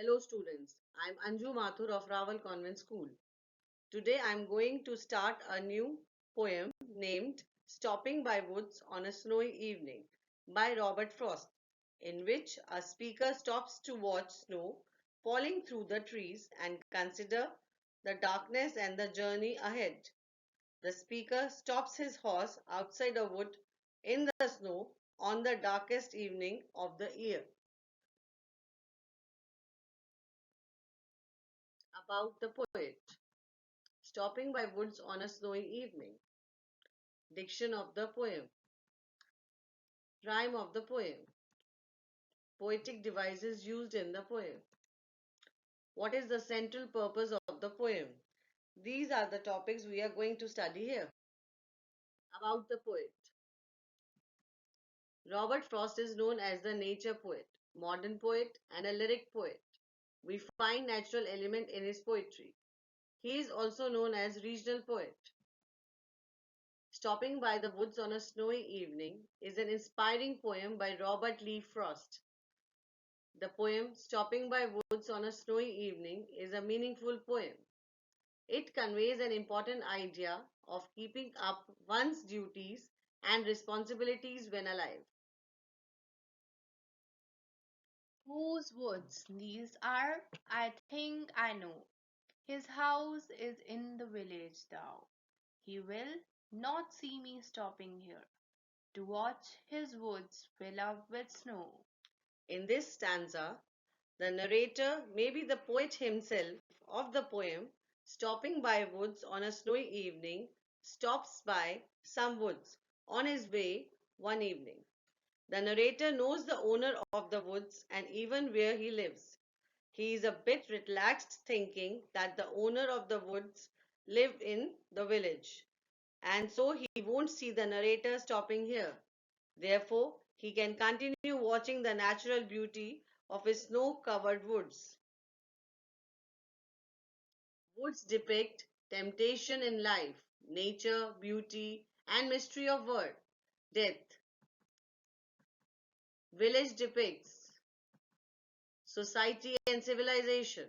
Hello students, I'm Anju Mathur of Rawal Convent School. Today I'm going to start a new poem named Stopping by Woods on a Snowy Evening by Robert Frost, in which a speaker stops to watch snow falling through the trees and consider the darkness and the journey ahead. The speaker stops his horse outside a wood in the snow on the darkest evening of the year. About the poet. Stopping by woods on a snowy evening. Diction of the poem. Rhyme of the poem. Poetic devices used in the poem. What is the central purpose of the poem? These are the topics we are going to study here. About the poet. Robert Frost is known as the nature poet, modern poet, and a lyric poet. We find natural element in his poetry. He is also known as regional poet. Stopping by the Woods on a Snowy Evening is an inspiring poem by Robert Lee Frost. The poem Stopping by Woods on a Snowy Evening is a meaningful poem. It conveys an important idea of keeping up one's duties and responsibilities when alive. Whose woods these are, I think I know. His house is in the village thou. He will not see me stopping here to watch his woods fill up with snow. In this stanza, the narrator may be the poet himself of the poem, stopping by woods on a snowy evening, stops by some woods on his way one evening. The narrator knows the owner of the woods and even where he lives. He is a bit relaxed thinking that the owner of the woods live in the village, and so he won't see the narrator stopping here. Therefore, he can continue watching the natural beauty of his snow-covered woods. Woods depict temptation in life, nature, beauty, and mystery of word, death. Village depicts society and civilization.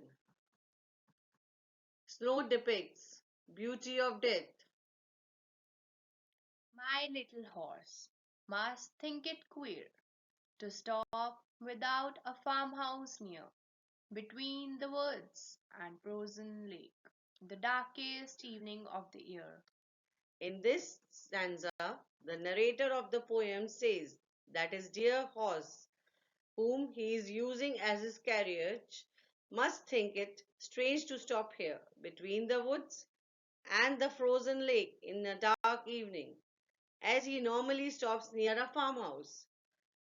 Snow depicts beauty of death. My little horse must think it queer to stop without a farmhouse near, between the woods and frozen lake, the darkest evening of the year. In this stanza, the narrator of the poem says that his dear horse, whom he is using as his carriage, must think it strange to stop here, between the woods and the frozen lake in a dark evening, as he normally stops near a farmhouse.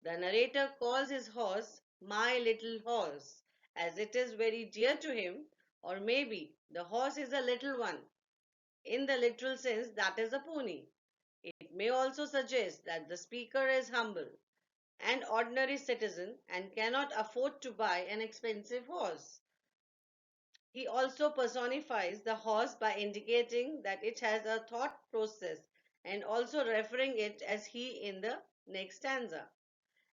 The narrator calls his horse my little horse, as it is very dear to him, or maybe the horse is a little one. In the literal sense, that is a pony. It may also suggest that the speaker is humble, an ordinary citizen, and cannot afford to buy an expensive horse. He also personifies the horse by indicating that it has a thought process and also referring it as he in the next stanza.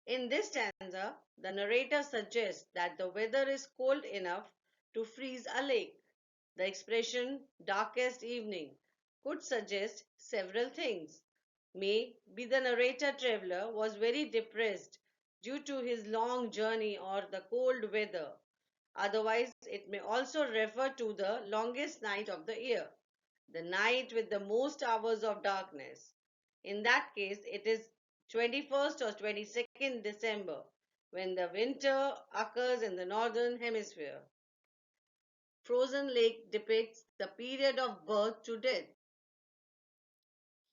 In this stanza, the narrator suggests that the weather is cold enough to freeze a lake. The expression darkest evening could suggest several things. Maybe the narrator traveler was very depressed due to his long journey or the cold weather. Otherwise, it may also refer to the longest night of the year, the night with the most hours of darkness. In that case, it is 21st or 22nd December when the winter occurs in the northern hemisphere. Frozen Lake depicts the period of birth to death.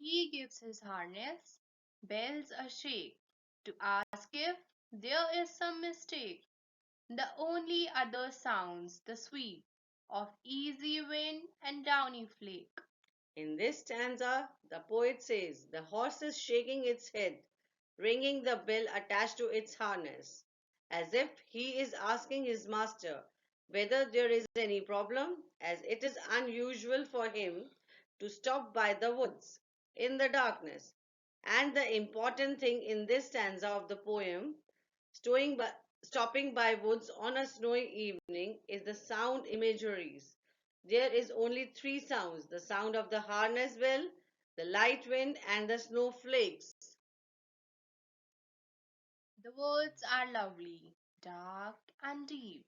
He gives his harness, bells a shake, to ask if there is some mistake. The only other sounds the sweep of easy wind and downy flake. In this stanza, the poet says the horse is shaking its head, ringing the bell attached to its harness, as if he is asking his master whether there is any problem, as it is unusual for him to stop by the woods in the darkness. And the important thing in this stanza of the poem, Stopping by woods on a snowy evening is the sound imageries. There is only three sounds: the sound of the harness bell, the light wind, and the snowflakes. The words are lovely, dark, and deep,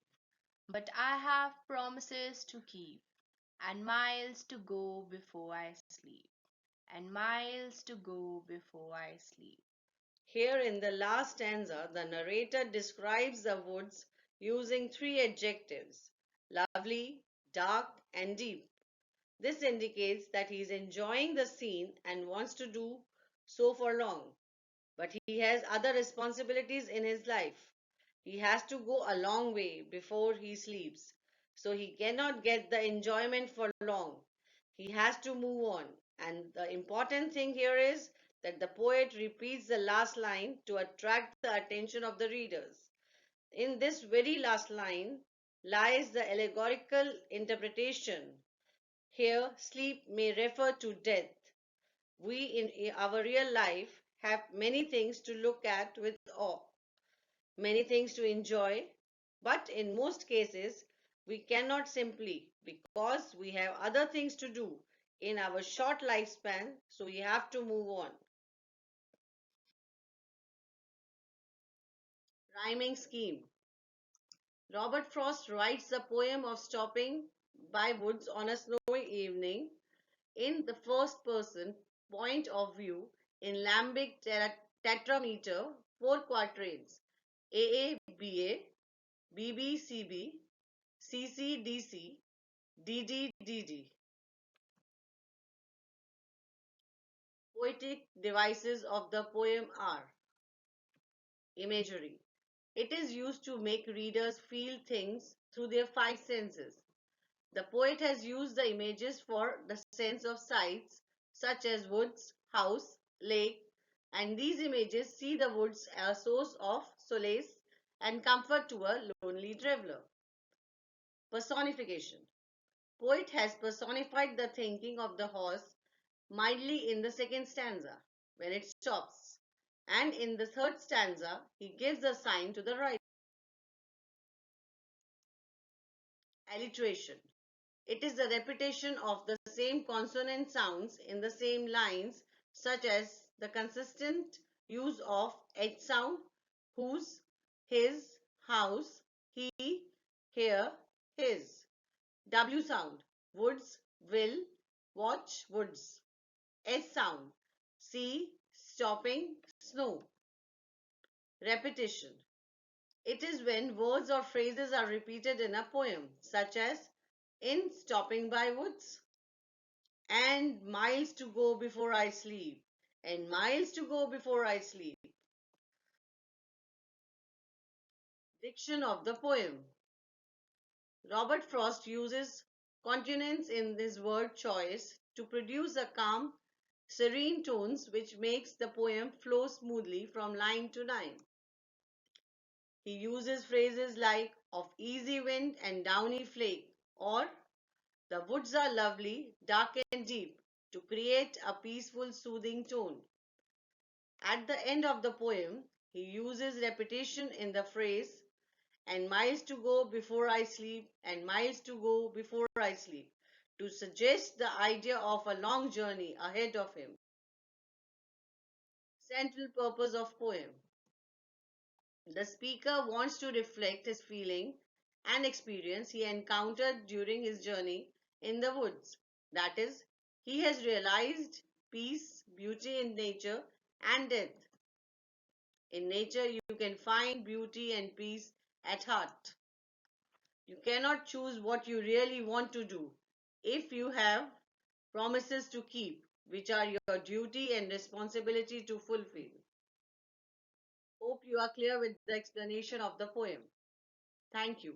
but I have promises to keep, and miles to go before I sleep, and miles to go before I sleep. Here in the last stanza, the narrator describes the woods using three adjectives: lovely, dark, and deep. This indicates that he is enjoying the scene and wants to do so for long. But he has other responsibilities in his life. He has to go a long way before he sleeps, so he cannot get the enjoyment for long. He has to move on. And the important thing here is that the poet repeats the last line to attract the attention of the readers. In this very last line lies the allegorical interpretation. Here, sleep may refer to death. We in our real life have many things to look at with awe, many things to enjoy, but in most cases we cannot, simply because we have other things to do in our short lifespan, so we have to move on. Rhyming scheme. Robert Frost writes the poem of stopping by woods on a snowy evening in the first person point of view in lambic tetrameter, 4 quatrains: AA, BA, BB, CB, CC, DC, DD, DD. Poetic devices of the poem are: imagery. It is used to make readers feel things through their five senses. The poet has used the images for the sense of sights, such as woods, house, lake, and these images see the woods as a source of solace and comfort to a lonely traveler. Personification. Poet has personified the thinking of the horse mildly in the second stanza, when it stops, and in the third stanza he gives a sign to the rider. Alliteration. It is the repetition of the same consonant sounds in the same lines, such as the consistent use of H sound, whose, his, house, he, here, his. W sound, woods, will, watch, woods. S sound, see, stopping, snow. Repetition. It is when words or phrases are repeated in a poem, such as in stopping by woods, and miles to go before I sleep, and miles to go before I sleep. Diction of the poem. Robert Frost uses consonants in his word choice to produce a calm, serene tones which makes the poem flow smoothly from line to line. He uses phrases like of easy wind and downy flake, or the woods are lovely, dark and deep, to create a peaceful, soothing tone. At the end of the poem, he uses repetition in the phrase, and miles to go before I sleep, and miles to go before I sleep, to suggest the idea of a long journey ahead of him. Central purpose of poem. The speaker wants to reflect his feeling and experience he encountered during his journey in the woods. That is, he has realized peace, beauty in nature, and death. In nature, you can find beauty and peace at heart. You cannot choose what you really want to do if you have promises to keep, which are your duty and responsibility to fulfill. Hope you are clear with the explanation of the poem. Thank you.